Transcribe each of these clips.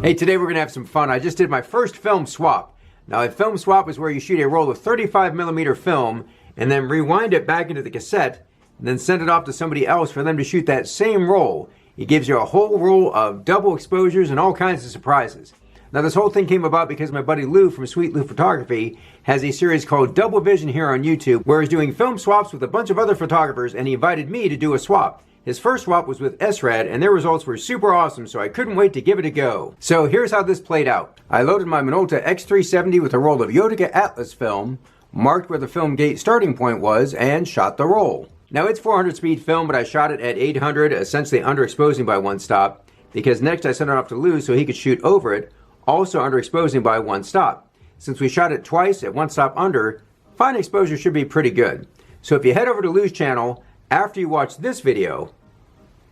Hey, today we're going to have some fun. I just did my first film swap. Now, a film swap is where you shoot a roll of 35mm film and then rewind it back into the cassette and then send it off to somebody else for them to shoot that same roll. It gives you a whole roll of double exposures and all kinds of surprises. Now, this whole thing came about because my buddy Lou from Sweet Lou Photography has a series called Double Vision here on YouTube where he's doing film swaps with a bunch of other photographers, and he invited me to do a swap. His first swap was with SRAD, and their results were super awesome, so I couldn't wait to give it a go. So here's how this played out. I loaded my Minolta X370 with a roll of Yodica Atlas film, marked where the film gate starting point was, and shot the roll. Now, it's 400 speed film, but I shot it at 800, essentially underexposing by one stop, because next I sent it off to Lou so he could shoot over it, also underexposing by one stop. Since we shot it twice at one stop under, fine exposure should be pretty good. So if you head over to Lou's channel, after you watch this video,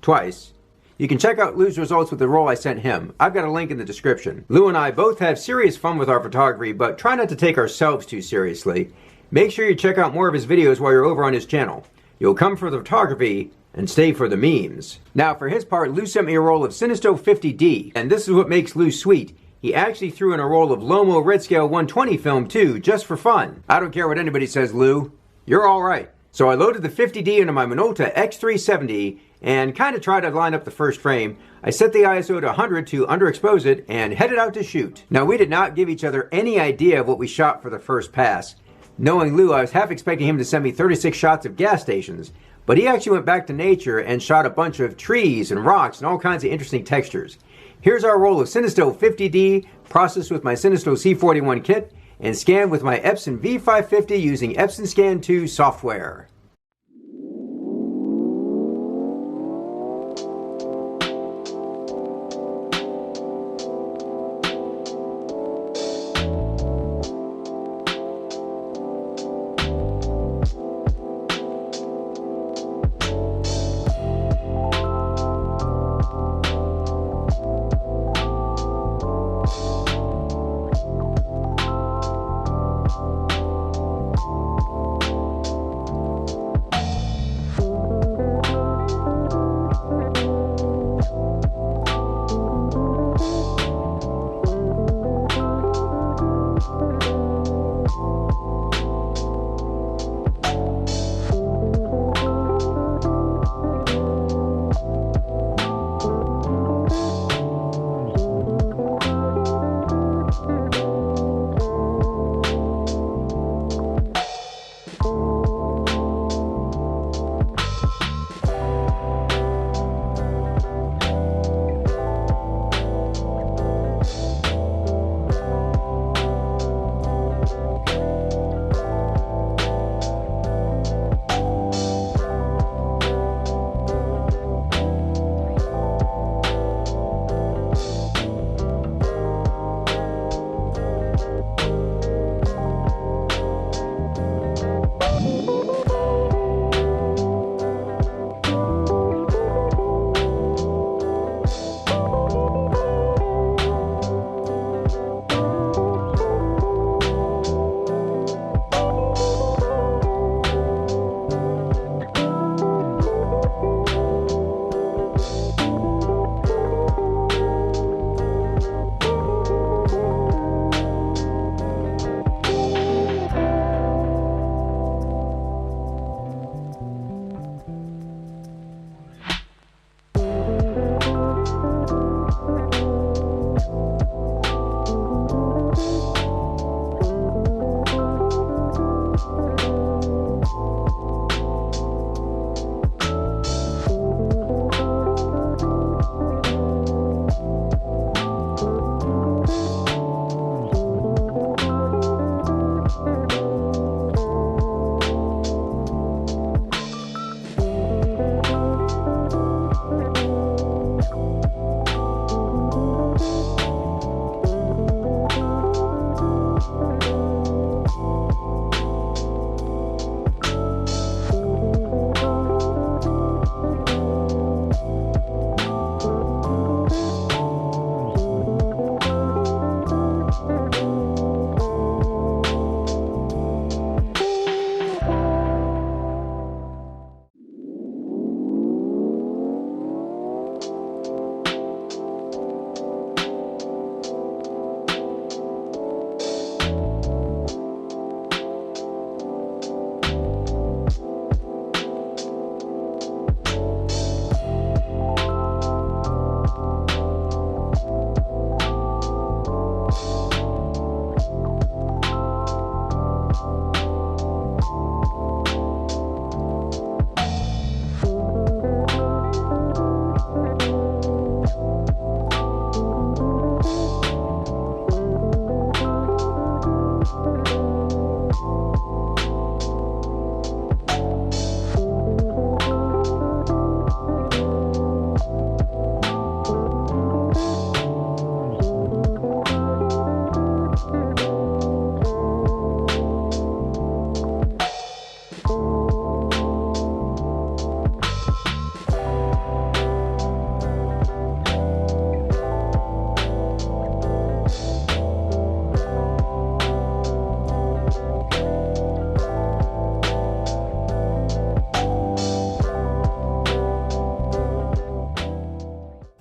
twice, you can check out Lou's results with the roll I sent him. I've got a link in the description. Lou and I both have serious fun with our photography, but try not to take ourselves too seriously. Make sure you check out more of his videos while you're over on his channel. You'll come for the photography and stay for the memes. Now, for his part, Lou sent me a roll of CINESTILL 50D, and this is what makes Lou sweet. He actually threw in a roll of Lomo Red Scale 120 film too, just for fun. I don't care what anybody says, Lou. You're all right. So I loaded the 50D into my Minolta X370 and kind of tried to line up the first frame. I set the ISO to 100 to underexpose it and headed out to shoot. Now, we did not give each other any idea of what we shot for the first pass. Knowing Lou, I was half expecting him to send me 36 shots of gas stations, but he actually went back to nature and shot a bunch of trees and rocks and all kinds of interesting textures. Here's our roll of CINESTILL 50D, processed with my CINESTILL C41 kit, and scanned with my Epson V550 using Epson Scan 2 software.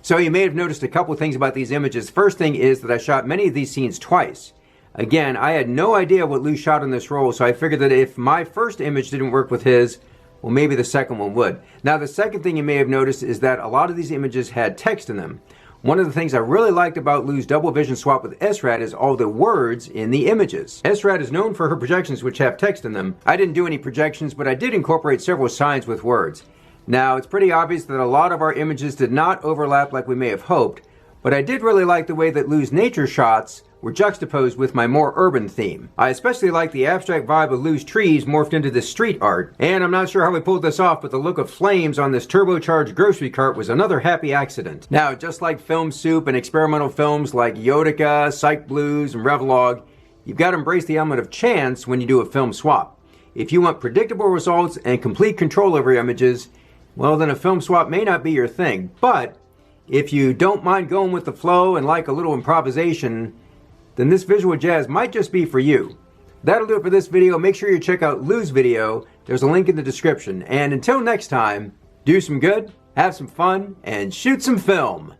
So you may have noticed a couple things about these images. First thing is that I shot many of these scenes twice. Again, I had no idea what Lou shot in this roll, so I figured that if my first image didn't work with his, well, maybe the second one would. Now, the second thing you may have noticed is that a lot of these images had text in them. One of the things I really liked about Lou's double vision swap with SRAD is all the words in the images. SRAD is known for her projections which have text in them. I didn't do any projections, but I did incorporate several signs with words. Now, it's pretty obvious that a lot of our images did not overlap like we may have hoped, but I did really like the way that Lou's nature shots were juxtaposed with my more urban theme. I especially like the abstract vibe of Lou's trees morphed into this street art, and I'm not sure how we pulled this off, but the look of flames on this turbocharged grocery cart was another happy accident. Now, just like Film Soup and experimental films like Yodica, Psych Blues, and Revlog, you've got to embrace the element of chance when you do a film swap. If you want predictable results and complete control over your images, well, then a film swap may not be your thing. But if you don't mind going with the flow and like a little improvisation, then this visual jazz might just be for you. That'll do it for this video. Make sure you check out Lou's video. There's a link in the description. And until next time, do some good, have some fun, and shoot some film.